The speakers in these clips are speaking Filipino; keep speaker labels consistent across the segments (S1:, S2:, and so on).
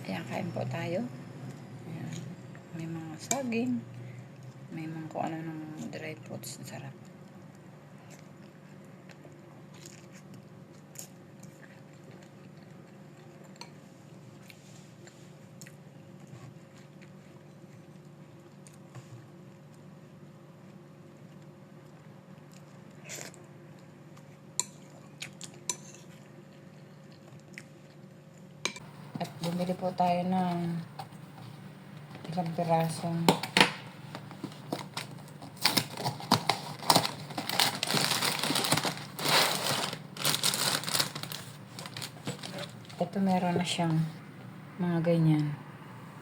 S1: Ayan, kain po tayo. Ayan. May mga saging. May mga kung ano ng dry fruits. Sarap. At bumili po tayo ng ilang pirasong ito, meron na siyang mga ganyan,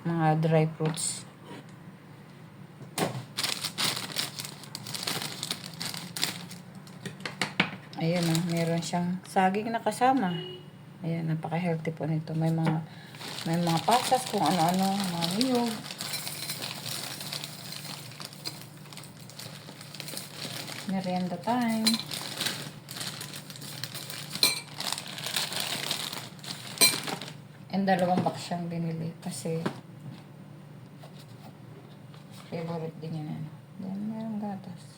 S1: mga dry fruits. Ayun o, meron siyang saging na kasama. Ayan, napaka-healthy po nito. May mga patas kung ano-ano, mga niyog. Merienda time. And 2 box siyang binili kasi favorite din yan. Then, meron gatas.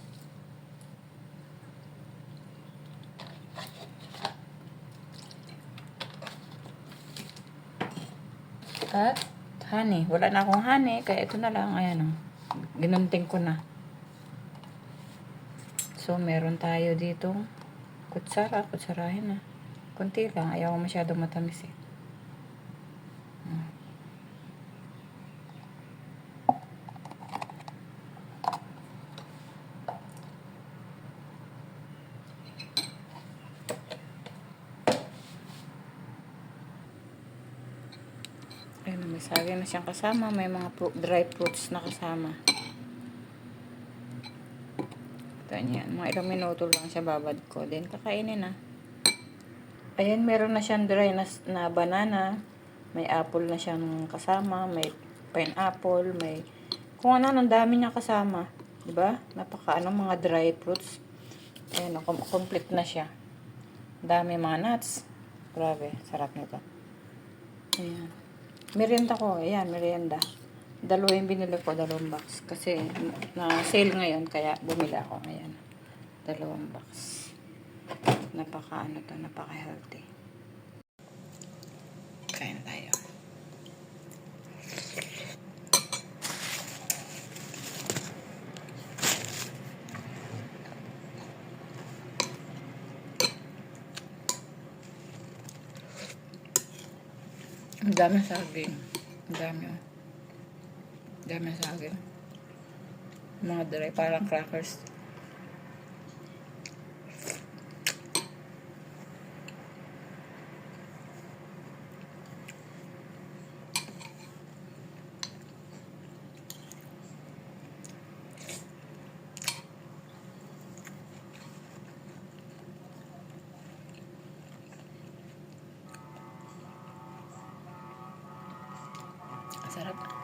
S1: At honey. Wala na akong honey, kaya ito na lang. Ayan o. Ginunting ko na. So, meron tayo dito kutsara. Kutsarahin na. Kunti lang. Ayaw ko masyadong matamis eh. Ayun, may saging na siyang kasama. May mga dry fruits na kasama. Ito yan. Mga ilang minuto lang siya babad ko. Then, kakainin na. Ayan, meron na siyang dry na banana. May apple na siyang kasama. May pineapple. May kung ano, ang dami niya kasama. Diba? Mga dry fruits. Ayan, complete na siya. Dami mga nuts. Grabe, sarap nito. Ayan. Merienda ko. Ayan, merienda. 2 yung binili ko, 2 box. Kasi na sale ngayon, kaya bumili ako. Ayan. 2 box. Napaka-healthy. Kain tayo. Ang dami saging. Ang dami oh. Ang dami saging. Mga dry, parang crackers. Sarap.